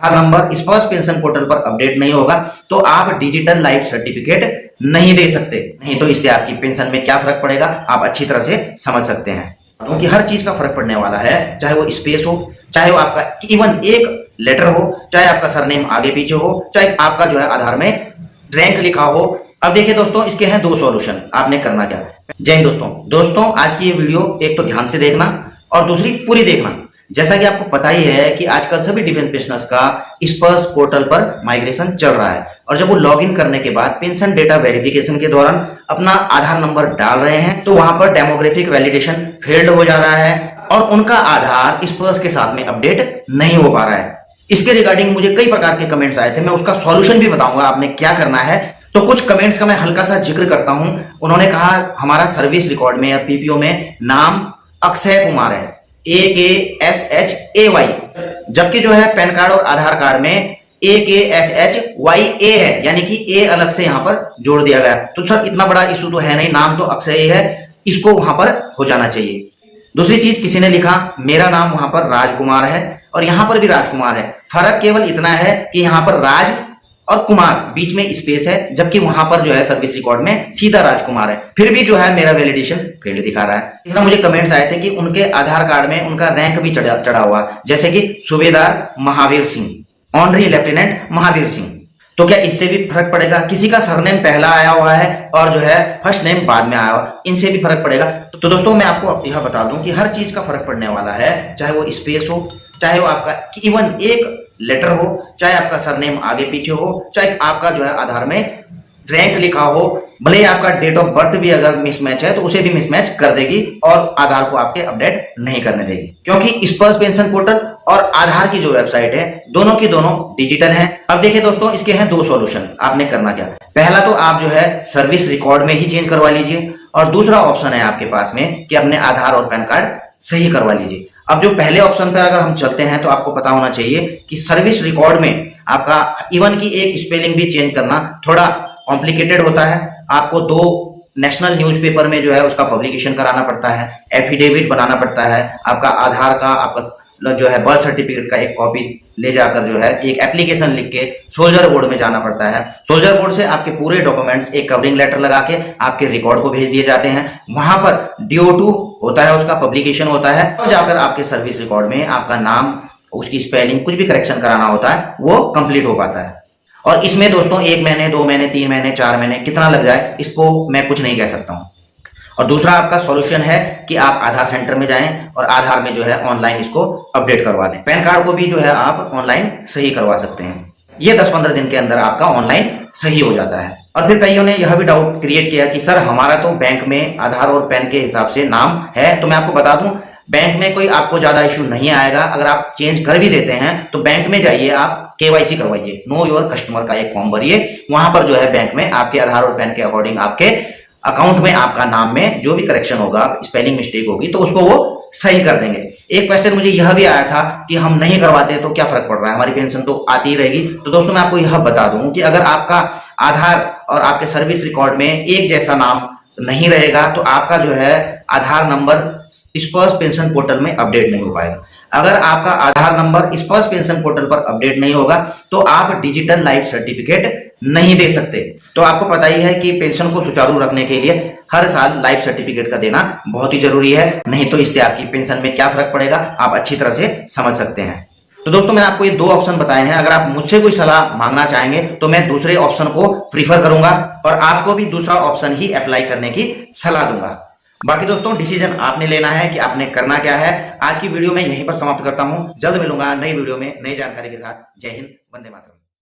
आधार number स्पर्श pension portal पर update नहीं होगा तो आप डिजिटल लाइफ सर्टिफिकेट नहीं दे सकते। नहीं तो इससे आपकी पेंशन में क्या फर्क पड़ेगा आप अच्छी तरह से समझ सकते हैं, क्योंकि हर चीज का फर्क पड़ने वाला है, चाहे वो स्पेस हो, चाहे वो आपका इवन एक लेटर हो, चाहे आपका सरनेम आगे पीछे हो, चाहे आपका जो है आधार में रैंक लिखा हो। अब देखिए दोस्तों, इसके हैं दो सॉल्यूशन। आपने करना क्या। जय हिंद दोस्तों, आज की ये वीडियो एक तो ध्यान से देखना और दूसरी पूरी देखना। जैसा कि आपको पता ही है कि आजकल सभी डिफेंस पेंशनर्स का स्पर्श पोर्टल पर माइग्रेशन चल रहा है, और जब वो लॉगिन करने के बाद पेंशन डेटा वेरिफिकेशन के दौरान अपना आधार नंबर डाल रहे हैं तो वहां पर डेमोग्राफिक वैलिडेशन फेल्ड हो जा रहा है और उनका आधार स्पर्श के साथ में अपडेट नहीं हो पा रहा है। इसके रिगार्डिंग मुझे कई प्रकार के कमेंट्स आए थे, मैं उसका सॉल्यूशन भी बताऊंगा आपने क्या करना है। तो कुछ कमेंट्स का मैं हल्का सा जिक्र करता हूं। उन्होंने कहा हमारा सर्विस रिकॉर्ड में या पीपीओ में नाम अक्षय कुमार है, AKSHAY, जबकि जो है पैन कार्ड और आधार कार्ड में AKSHYA है, यानी कि ए अलग से यहां पर जोड़ दिया गया। तो सर इतना बड़ा इशू तो है नहीं, नाम तो अक्षय ही है, इसको वहां पर हो जाना चाहिए। दूसरी चीज, किसी ने लिखा मेरा नाम वहां पर राजकुमार है और यहां पर भी राजकुमार है, फर्क केवल इतना है कि यहां पर राज और कुमार बीच में स्पेस है, जबकि वहां पर जो है सर्विस रिकॉर्ड में सीधा राजकुमार है, फिर भी जो है मेरा वैलिडेशन फेल्ड दिखा रहा है। इसमें मुझे कमेंट्स आए थे कि उनके आधार कार्ड में उनका रैंक भी चढ़ा हुआ, जैसे कि सूबेदार महावीर सिंह, ऑनरी लेफ्टिनेंट महावीर सिंह। तो क्या इससे भी फर्क पड़ेगा। किसी का सरनेम पहला आया हुआ है और जो है फर्स्ट नेम बाद में आया हुआ, इनसे भी फर्क पड़ेगा। तो दोस्तों मैं आपको यह बता दूं कि हर चीज का फर्क पड़ने वाला है, चाहे वो स्पेस हो, चाहे वो आपका इवन एक लेटर हो, चाहे आपका सरनेम आगे पीछे हो, चाहे आपका जो है आधार में रैंक लिखा हो, भले ही आपका डेट ऑफ बर्थ भी अगर मिसमैच है तो उसे भी मिसमैच कर देगी और आधार को आपके अपडेट नहीं करने देगी, क्योंकि स्पर्श पेंशन पोर्टल और आधार की जो वेबसाइट है दोनों की दोनों डिजिटल हैं। अब देखिए दोस्तों, इसके हैं दो सॉल्यूशन। आपने करना क्या। पहला तो आप जो है सर्विस रिकॉर्ड में ही चेंज करवा लीजिए, और दूसरा ऑप्शन है आपके पास में कि अपने आधार और पैन कार्ड सही करवा लीजिए। अब जो पहले ऑप्शन पर अगर हम चलते हैं तो आपको पता होना चाहिए कि सर्विस रिकॉर्ड में आपका इवन की एक स्पेलिंग भी चेंज करना थोड़ा कॉम्प्लिकेटेड होता है। आपको 2 नेशनल न्यूज़पेपर में जो है उसका पब्लिकेशन कराना पड़ता है, एफिडेविट बनाना पड़ता है, आपका आधार का, आपका जो है बर्थ सर्टिफिकेट का एक कॉपी ले जाकर जो है एक एप्लीकेशन लिख के सोल्जर बोर्ड में जाना पड़ता है। सोल्जर बोर्ड से आपके पूरे डॉक्यूमेंट्स एक कवरिंग लेटर लगा के आपके रिकॉर्ड को भेज दिए जाते हैं। वहां पर DO2 होता है, उसका पब्लिकेशन होता है, और जाकर आपके सर्विस रिकॉर्ड में आपका नाम, उसकी स्पेलिंग, कुछ भी करेक्शन कराना होता है वो कंप्लीट हो पाता है। और इसमें दोस्तों 1 महीने, 2 महीने, 3 महीने, 4 महीने कितना लग जाए इसको मैं कुछ नहीं कह सकता हूं। और दूसरा आपका सॉल्यूशन है कि आप आधार सेंटर में जाएं और आधार में जो है ऑनलाइन इसको अपडेट करवा दें। पैन कार्ड को भी जो है आप ऑनलाइन सही करवा सकते हैं। ये 10-15 दिन के अंदर आपका ऑनलाइन सही हो जाता है। और फिर कईयों ने यह भी डाउट क्रिएट किया कि सर हमारा तो बैंक में आधार और पैन के हिसाब से नाम है। तो मैं आपको बता दूं, बैंक में कोई आपको ज्यादा इश्यू नहीं आएगा। अगर आप चेंज कर भी देते हैं तो बैंक में जाइए, आप KYC करवाइए, नो योर कस्टमर का एक फॉर्म भरिए। वहां पर जो है बैंक में आपके आधार और पैन के अकॉर्डिंग आपके अकाउंट में आपका नाम में जो भी करेक्शन होगा, स्पेलिंग मिस्टेक होगी तो उसको वो सही कर देंगे। एक क्वेश्चन मुझे यह भी आया था कि हम नहीं करवाते तो क्या फर्क पड़ रहा है, हमारी पेंशन तो आती ही रहेगी। तो दोस्तों मैं आपको यह बता दूं कि अगर आपका आधार और आपके सर्विस रिकॉर्ड में एक जैसा नाम नहीं रहेगा तो आपका जो है आधार नंबर स्पर्श पेंशन पोर्टल में अपडेट नहीं हो पाएगा। अगर आपका आधार नंबर स्पर्श पेंशन पोर्टल पर अपडेट नहीं होगा तो आप डिजिटल लाइफ सर्टिफिकेट नहीं दे सकते। तो आपको पता ही है कि पेंशन को सुचारू रखने के लिए हर साल लाइफ सर्टिफिकेट का देना बहुत ही जरूरी है, नहीं तो इससे आपकी पेंशन में क्या फर्क पड़ेगा आप अच्छी तरह से समझ सकते हैं। तो दोस्तों मैंने आपको ये 2 ऑप्शन बताए हैं। अगर आप मुझसे कोई सलाह मांगना चाहेंगे तो मैं दूसरे ऑप्शन को प्रीफर करूंगा और आपको भी दूसरा ऑप्शन ही अप्लाई करने की सलाह दूंगा। बाकी दोस्तों डिसीजन आपने लेना है कि आपने करना क्या है। आज की वीडियो में यहीं पर समाप्त करता हूं। जल्द मिलूंगा नई वीडियो में नई जानकारी के साथ। जय हिंद, वंदे मातरम।